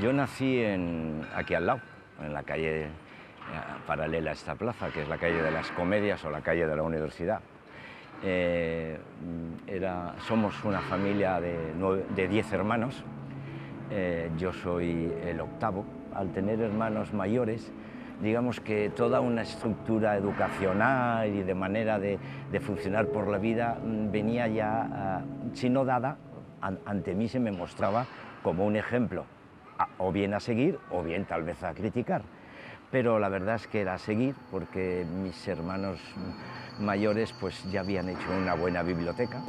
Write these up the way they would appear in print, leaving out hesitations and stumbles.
Yo nací aquí al lado, en la calle paralela a esta plaza, que es la calle de las Comedias o la calle de la Universidad. Somos una familia de 10 hermanos. Yo soy el octavo. Al tener hermanos mayores, digamos que toda una estructura educacional y de manera de funcionar por la vida venía ya, si no dada, ante mí se me mostraba como un ejemplo, o bien a seguir o bien tal vez a criticar. Pero la verdad es que era a seguir, porque mis hermanos mayores pues ya habían hecho una buena biblioteca.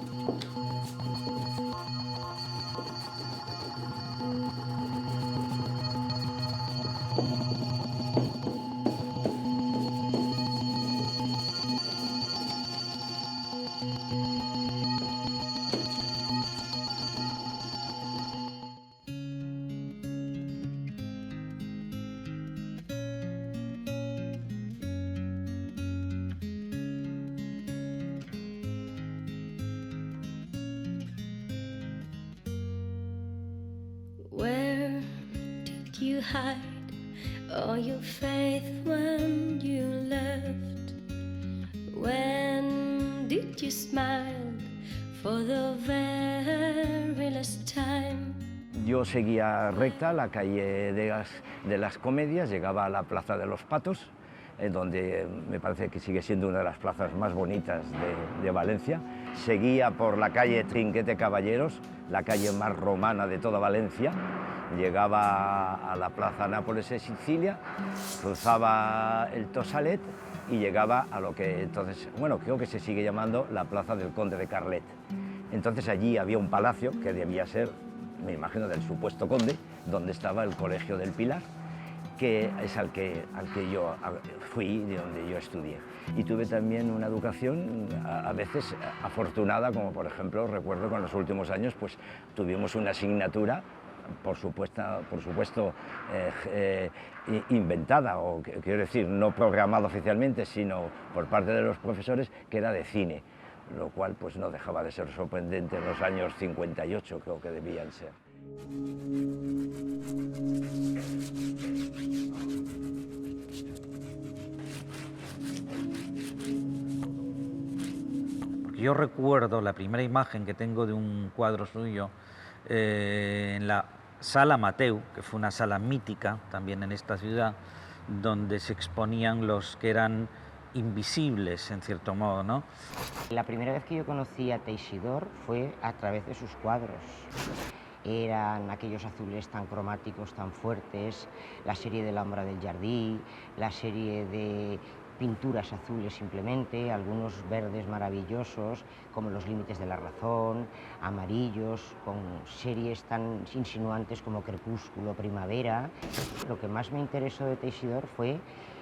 Where did you hide all your faith when you left? When did you smile for the very last time? Yo seguía recta la calle de las Comedias, llegaba a la Plaza de los Patos, donde me parece que sigue siendo una de las plazas más bonitas de Valencia. Seguía por la calle Trinquete Caballeros, la calle más romana de toda Valencia. Llegaba a la Plaza Nápoles de Sicilia, cruzaba el Tosalet y llegaba a lo que entonces, bueno, creo que se sigue llamando la Plaza del Conde de Carlet. Entonces allí había un palacio que debía ser, me imagino, del supuesto conde, donde estaba el Colegio del Pilar, que es al que yo fui, de donde yo estudié. Y tuve también una educación a veces afortunada, como por ejemplo recuerdo que en los últimos años pues tuvimos una asignatura, por supuesto inventada, o quiero decir, no programada oficialmente, sino por parte de los profesores, que era de cine, lo cual pues no dejaba de ser sorprendente en los años 58, creo que debían ser. Yo recuerdo la primera imagen que tengo de un cuadro suyo en la Sala Mateu, que fue una sala mítica también en esta ciudad, donde se exponían los que eran invisibles, en cierto modo, ¿no? La primera vez que yo conocí a Teixidor fue a través de sus cuadros. Eran aquellos azules tan cromáticos, tan fuertes, la serie de l'Ombra del Jardí, la serie de pinturas azules simplemente, algunos verdes maravillosos, como Los límites de la razón, amarillos, con series tan insinuantes como Crepúsculo, Primavera. Lo que más me interesó de Teixidor fue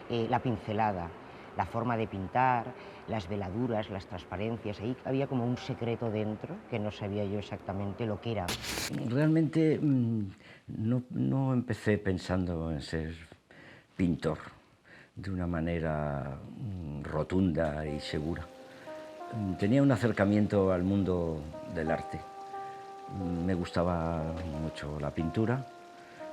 la pincelada, la forma de pintar, las veladuras, las transparencias. Ahí había como un secreto dentro que no sabía yo exactamente lo que era. Realmente no empecé pensando en ser pintor de una manera rotunda y segura. Tenía un acercamiento al mundo del arte. Me gustaba mucho la pintura,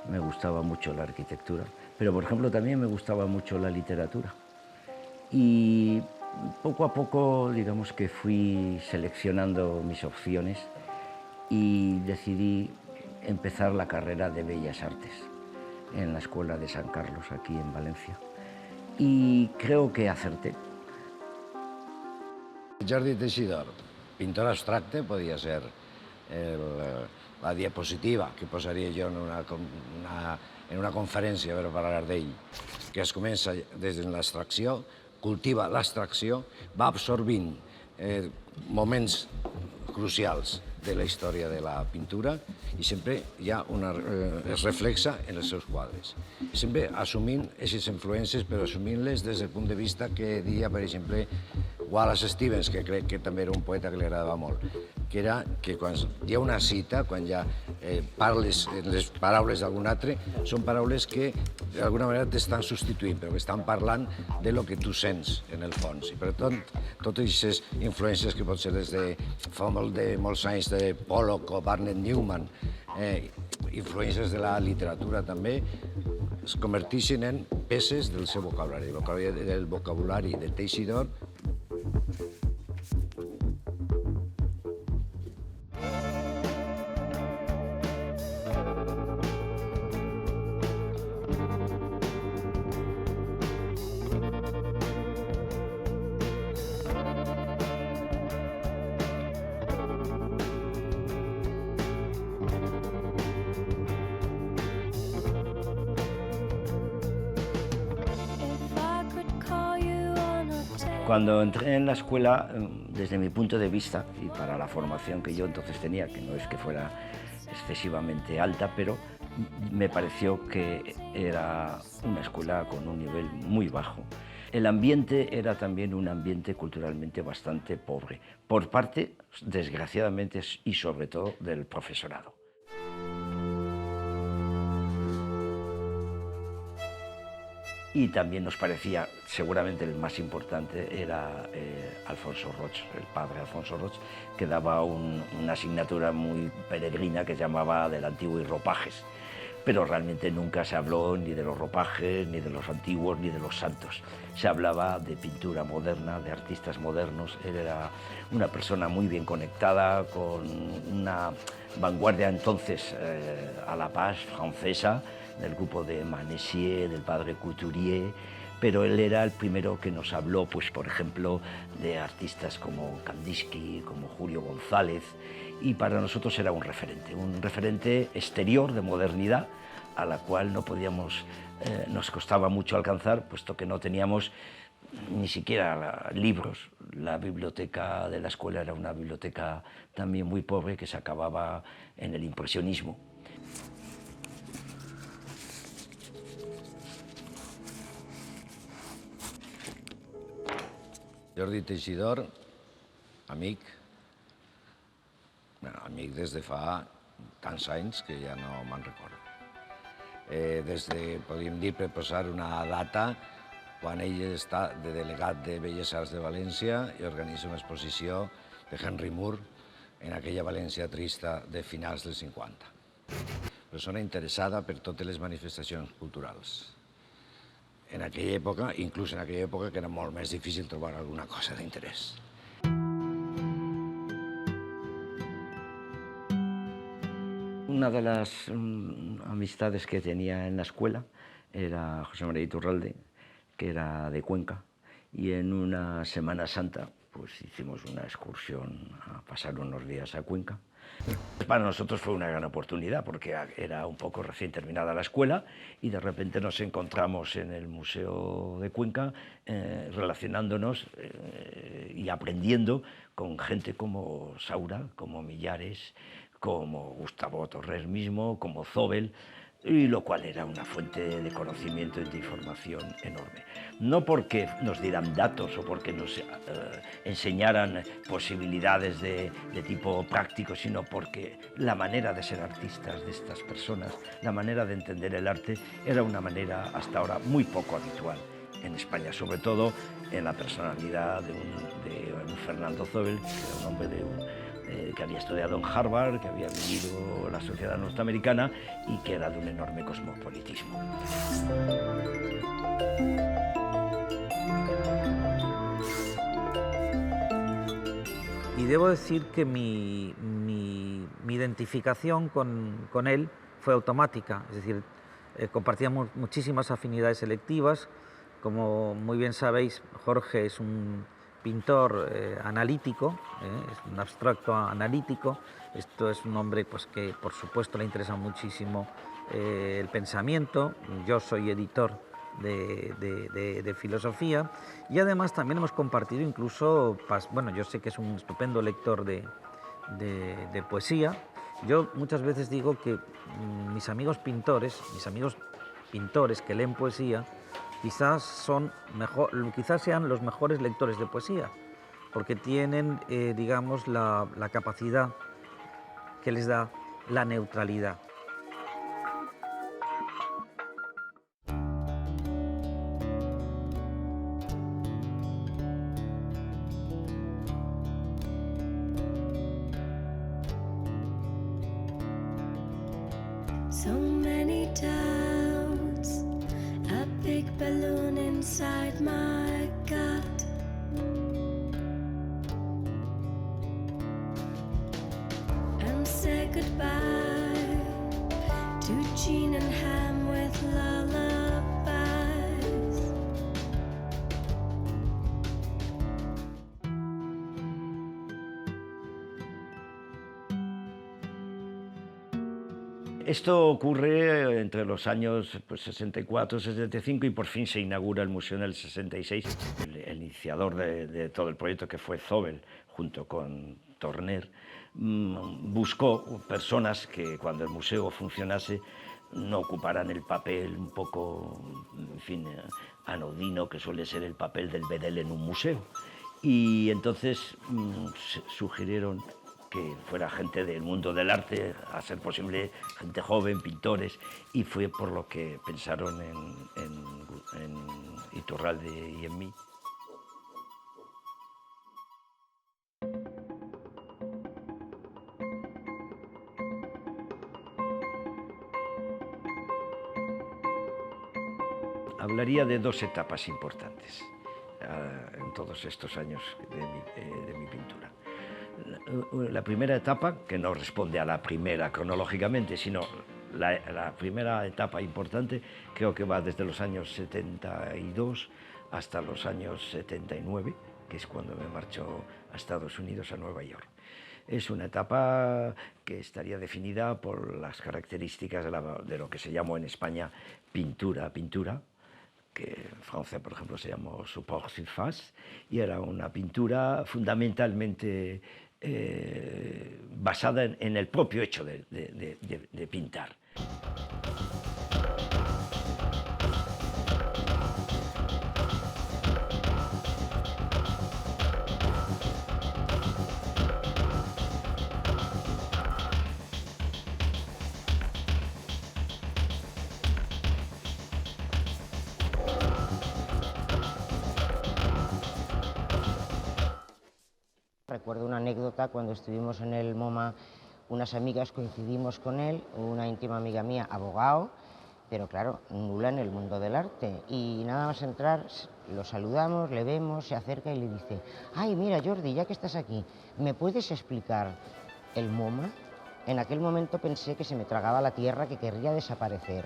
me gustaba mucho la arquitectura, pero por ejemplo también me gustaba mucho la literatura. Y poco a poco, digamos que fui seleccionando mis opciones y decidí empezar la carrera de Bellas Artes en la Escuela de San Carlos, aquí en Valencia. Y creo que acerté. Jordi Teixidor, pintor abstracte, podia ser la diapositiva que posaria jo en una conferència per parlar d'ell, que es comença des de l'abstracció, cultiva l'abstracció, va absorbint moments crucials de la història de la pintura i sempre es reflexa en els seus quadres. Sempre assumint aquestes influències, però assumint-les des del punt de vista que deia, per exemple, Wallace Stevens, que crec que també era un poeta que li agradava molt, que era que quan hi ha una cita, quan ja parles les paraules d'algun altre, són paraules que d'alguna manera t'estan substituint, però que estan parlant de lo que tu sents, en el fons. I per tant, totes aquestes influències que pot ser des de fa molts anys de Pollock o Barnett Newman, influències de la literatura també, es converteixen en peces del seu vocabulari, del vocabulari de Teixidor. Cuando entré en la escuela, desde mi punto de vista, y para la formación que yo entonces tenía, que no es que fuera excesivamente alta, pero me pareció que era una escuela con un nivel muy bajo. El ambiente era también un ambiente culturalmente bastante pobre, por parte, desgraciadamente, y sobre todo del profesorado. Y también nos parecía, seguramente el más importante era Alfonso Roig, el padre Alfonso Roig, que daba una asignatura muy peregrina que llamaba del antiguo y ropajes. Pero realmente nunca se habló ni de los ropajes, ni de los antiguos, ni de los santos. Se hablaba de pintura moderna, de artistas modernos. Él era una persona muy bien conectada con una vanguardia entonces a la paz francesa, del grupo de Manessier, del padre Couturier, pero él era el primero que nos habló, pues, por ejemplo, de artistas como Kandinsky, como Julio González, y para nosotros era un referente exterior de modernidad, a la cual no podíamos, nos costaba mucho alcanzar, puesto que no teníamos ni siquiera libros. La biblioteca de la escuela era una biblioteca también muy pobre que se acababa en el impresionismo. Jordi Teixidor, amic des de fa tants anys que ja no me'n recordo. Des de, podríem dir, per posar una data, quan ell està de delegat de Belles Arts de València i organitza una exposició de Henry Moore en aquella València trista de finals dels 50. Persona interessada per totes les manifestacions culturals. En aquella època, inclús en aquella època, que era molt més difícil trobar alguna cosa d'interès. Una de las amistades que tenía en la escuela era José María Iturralde, que era de Cuenca, y en una Semana Santa pues hicimos una excursión a pasar unos días a Cuenca. Para nosotros fue una gran oportunidad porque era un poco recién terminada la escuela y de repente nos encontramos en el Museo de Cuenca relacionándonos y aprendiendo con gente como Saura, como Millares, como Gustavo Torres mismo, como Zobel, y lo cual era una fuente de conocimiento y de información enorme. No porque nos dieran datos o porque nos enseñaran posibilidades de tipo práctico, sino porque la manera de ser artistas de estas personas, la manera de entender el arte, era una manera hasta ahora muy poco habitual en España, sobre todo en la personalidad de un Fernando Zobel, que era un hombre que había estudiado en Harvard, que había vivido la sociedad norteamericana y que era de un enorme cosmopolitismo. Y debo decir que mi identificación con él fue automática, es decir, compartíamos muchísimas afinidades selectivas. Como muy bien sabéis, Jorge es un pintor analítico, es un abstracto analítico. Esto es un hombre pues, que por supuesto le interesa muchísimo el pensamiento. Yo soy editor de filosofía y además también hemos compartido incluso, bueno, yo sé que es un estupendo lector de poesía. Yo muchas veces digo que mis amigos pintores que leen poesía, quizás sean los mejores lectores de poesía, porque tienen, digamos, la capacidad que les da la neutralidad. So many doubts, a big balloon inside my gut. And say goodbye to Gene and Ham with lullabies. Esto ocurre entre los años 64, 65 y por fin se inaugura el museo en el 66. El iniciador de todo el proyecto, que fue Zobel, junto con Torner, buscó personas que cuando el museo funcionase no ocuparan el papel un poco, en fin, anodino que suele ser el papel del bedel en un museo. Y entonces sugirieron que fuera gente del mundo del arte, a ser posible gente joven, pintores, y fue por lo que pensaron en Iturralde y en mí. Hablaría de dos etapas importantes en todos estos años de mi pintura. La primera etapa, que no responde a la primera cronológicamente, sino la primera etapa importante, creo que va desde los años 72 hasta los años 79, que es cuando me marcho a Estados Unidos, a Nueva York. Es una etapa que estaría definida por las características de lo que se llamó en España pintura, que en Francia, por ejemplo, se llamó support surface, y era una pintura fundamentalmente basada en el propio hecho de pintar. Recuerdo una anécdota cuando estuvimos en el MoMA, unas amigas coincidimos con él, una íntima amiga mía, abogado, pero claro, nula en el mundo del arte. Y nada más entrar, lo saludamos, le vemos, se acerca y le dice: ay, mira, Jordi, ya que estás aquí, ¿me puedes explicar el MoMA? En aquel momento pensé que se me tragaba la tierra, que querría desaparecer.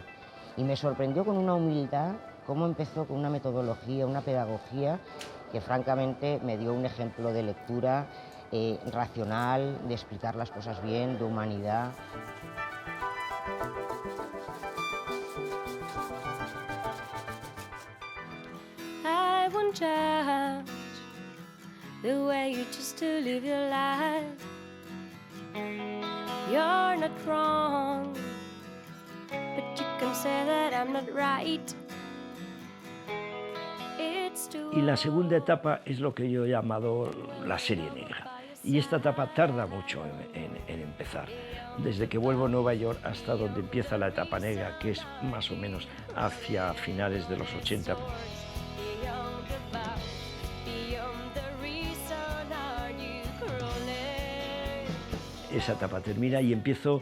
Y me sorprendió con una humildad cómo empezó con una metodología, una pedagogía que francamente me dio un ejemplo de lectura racional, de explicar las cosas bien, de humanidad. I won't judge the way you choose to live your life. You're not wrong, but you can say that I'm not right. Y la segunda etapa es lo que yo he llamado la serie negra. Y esta etapa tarda mucho en empezar. Desde que vuelvo a Nueva York hasta donde empieza la etapa negra, que es más o menos hacia finales de los 80. Esa etapa termina y empiezo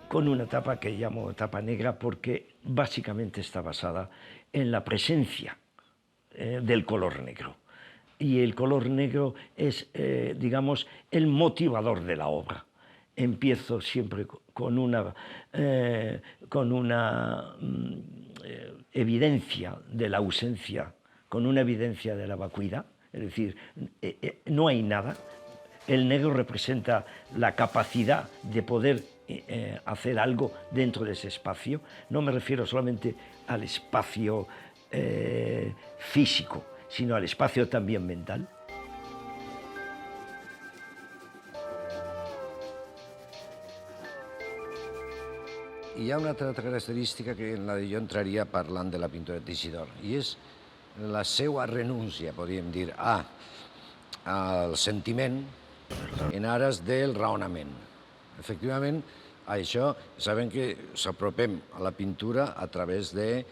con una etapa que llamo etapa negra porque básicamente está basada en la presencia del color negro. Y el color negro es, digamos, el motivador de la obra. Empiezo siempre con una evidencia de la ausencia, con una evidencia de la vacuidad, es decir, no hay nada. El negro representa la capacidad de poder hacer algo dentro de ese espacio. No me refiero solamente al espacio físico, sino al espacio también mental. Hi ha una altra característica que en la que jo entraria parlant de la pintura de Teixidor, i és la seva renúncia, podríem dir, a al sentiment en ares del raonament. Efectivament, això, sabem que s'apropem a la pintura a través del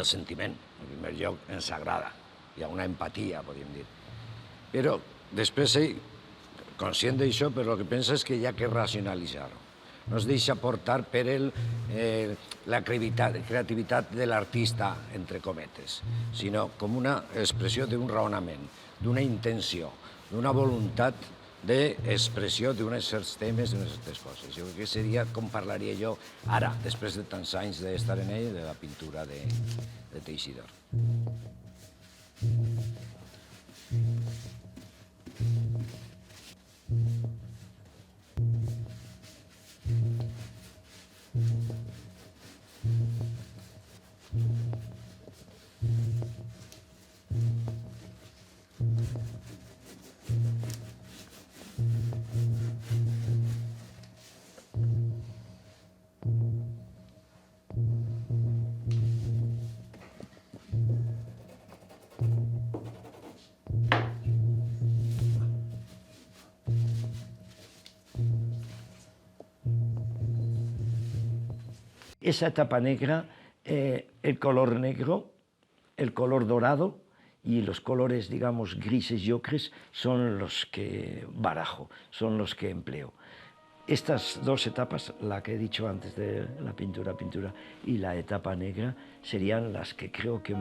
sentiment. En primer lloc, ens agrada. Hi ha una empatia, podríem dir. Però després, conscient d'això, però el que pensa és que hi ha que racionalitzar-ho. No es deixa portar per la creativitat de l'artista, entre cometes, sinó com una expressió d'un raonament, d'una intenció, d'una voluntat d'expressió d'uns certs temes, d'unes certes coses. Jo crec que seria com parlaria jo ara, després de tants anys d'estar en ell, de la pintura de Teixidor. Esa etapa negra, el color negro, el color dorado y los colores, digamos, grises y ocres son los que barajo, son los que empleo. Estas dos etapas, la que he dicho antes de la pintura y la etapa negra, serían las que creo que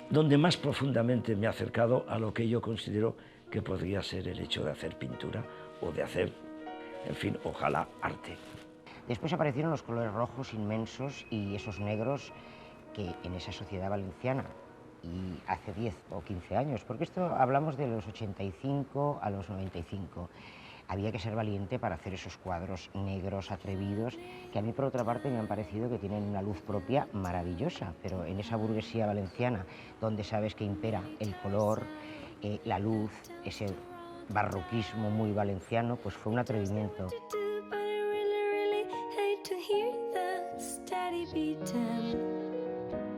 donde más profundamente me he acercado a lo que yo considero que podría ser el hecho de hacer pintura o de hacer, en fin, ojalá arte. Después aparecieron los colores rojos inmensos y esos negros que en esa sociedad valenciana, y hace 10 o 15 años, porque esto hablamos de los 85 a los 95, había que ser valiente para hacer esos cuadros negros, atrevidos, que a mí por otra parte me han parecido que tienen una luz propia maravillosa, pero en esa burguesía valenciana, donde sabes que impera el color, la luz, ese barroquismo muy valenciano, pues fue un atrevimiento.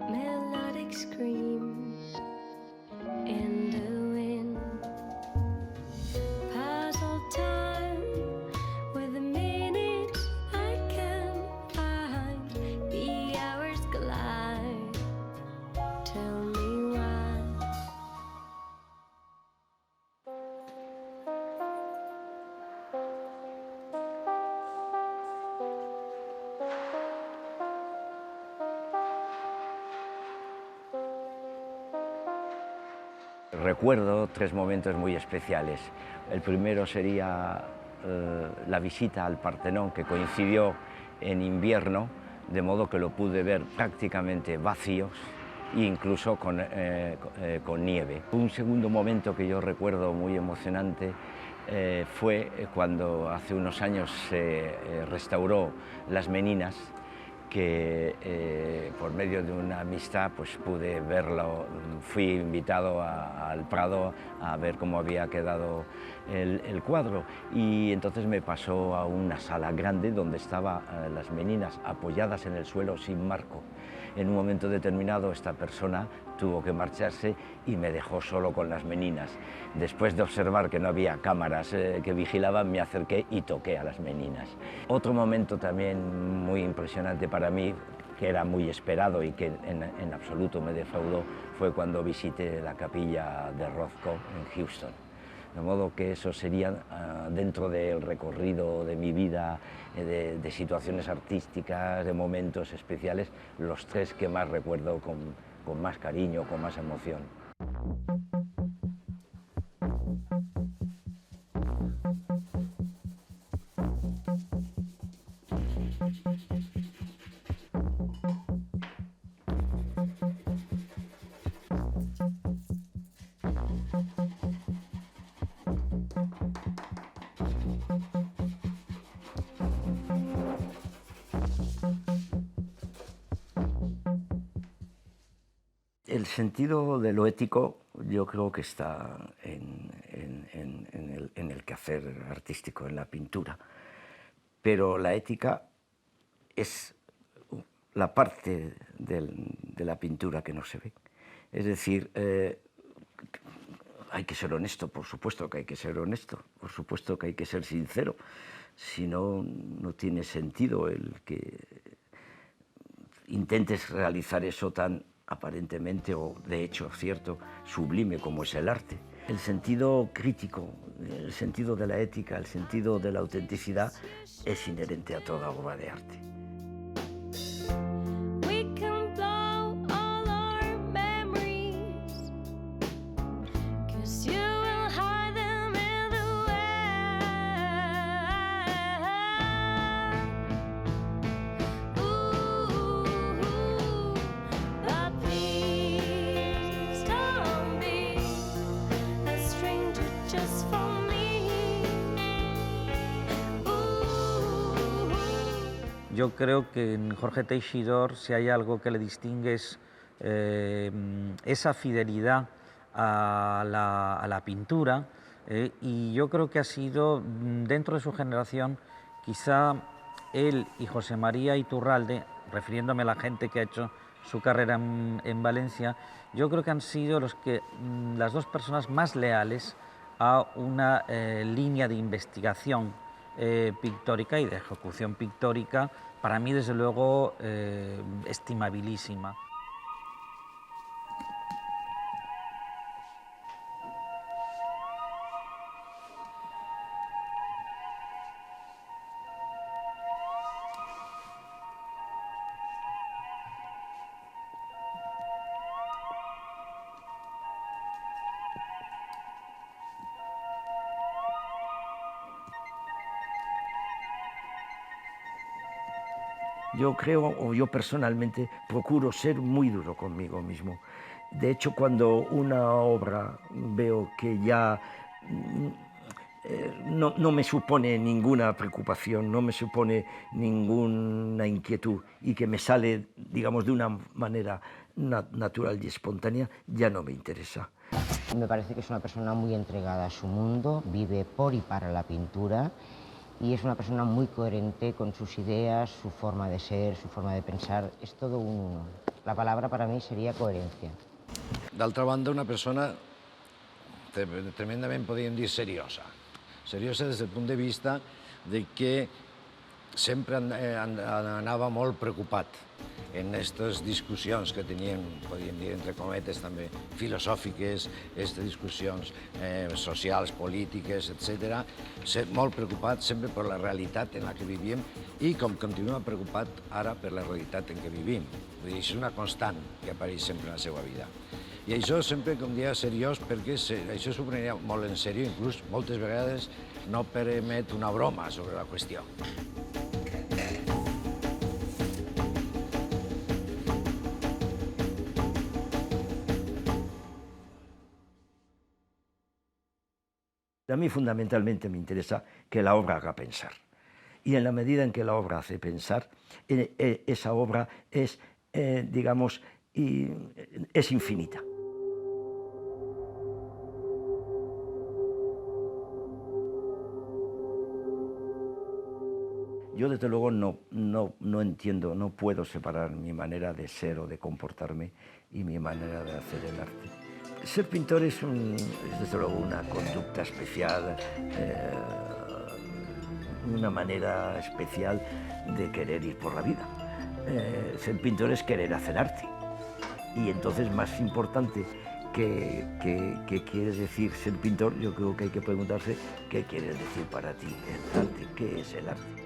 Melodic scream in the wind. Puzzle time with the minutes I can find. The hours glide. Tell me why. Recuerdo 3 momentos muy especiales. El primero sería la visita al Partenón, que coincidió en invierno, de modo que lo pude ver prácticamente vacío e incluso con nieve. Un segundo momento que yo recuerdo muy emocionante fue cuando hace unos años se restauró Las Meninas, que por medio de una amistad pues pude verlo. Fui invitado al Prado a ver cómo había quedado el cuadro, y entonces me pasó a una sala grande donde estaban Las Meninas apoyadas en el suelo sin marco. En un momento determinado esta persona tuvo que marcharse y me dejó solo con Las Meninas. Después de observar que no había cámaras que vigilaban, me acerqué y toqué a Las Meninas. Otro momento también muy impresionante para mí, que era muy esperado y que en absoluto me defraudó, fue cuando visité la capilla de Rothko en Houston. De modo que eso serían, dentro del recorrido de mi vida, de situaciones artísticas, de momentos especiales, los 3 que más recuerdo con más cariño, con más emoción. El sentido de lo ético yo creo que está en el quehacer artístico, en la pintura, pero la ética es la parte de la pintura que no se ve. Es decir, hay que ser honesto, por supuesto que hay que ser honesto, por supuesto que hay que ser sincero, si no, no tiene sentido el que intentes realizar eso tan aparentemente o de hecho cierto, sublime como es el arte. El sentido crítico, el sentido de la ética, el sentido de la autenticidad es inherente a toda obra de arte. We can blow all our memories, 'cause you will hide them in the wind. Ooh, but please don't be a stranger just for me. Ooh. Yo creo que en Jorge Teixidor, si hay algo que le distingue, es esa fidelidad a la pintura, y yo creo que ha sido, dentro de su generación, quizá él y José María Iturralde, refiriéndome a la gente que ha hecho su carrera en Valencia, yo creo que han sido las dos personas más leales a una línea de investigación pictórica y de ejecución pictórica, para mí desde luego estimabilísima. Yo creo, o yo personalmente, procuro ser muy duro conmigo mismo. De hecho, cuando una obra veo que ya no me supone ninguna preocupación, no me supone ninguna inquietud y que me sale, digamos, de una manera natural y espontánea, ya no me interesa. Me parece que es una persona muy entregada a su mundo, vive por y para la pintura, y es una persona muy coherente con sus ideas, su forma de ser, su forma de pensar, es todo un uno. La palabra para mí sería coherencia. D'altra banda, una persona tremendament, podríem dir, seriosa. Seriosa des del punt de vista de que sempre anava molt preocupat en aquestes discussions que tenien, podríem dir, entre cometes, també filosòfiques, aquestes discussions socials, polítiques, etc. Molt preocupat sempre per la realitat en la que vivíem i com continua preocupat ara per la realitat en què vivim. Vull dir, és una constant que apareix sempre en la seva vida. I això sempre, com dia, seriós, perquè això s'ho prenia molt en sèrio, inclús moltes vegades no permet una broma sobre la qüestió. A mí fundamentalmente me interesa que la obra haga pensar. Y en la medida en que la obra hace pensar, esa obra es, digamos, es infinita. Yo desde luego no entiendo, no puedo separar mi manera de ser o de comportarme y mi manera de hacer el arte. Ser pintor es desde luego una conducta especial, una manera especial de querer ir por la vida. Ser pintor es querer hacer arte. Y entonces, más importante que quiere decir ser pintor, yo creo que hay que preguntarse qué quiere decir para ti el arte, qué es el arte.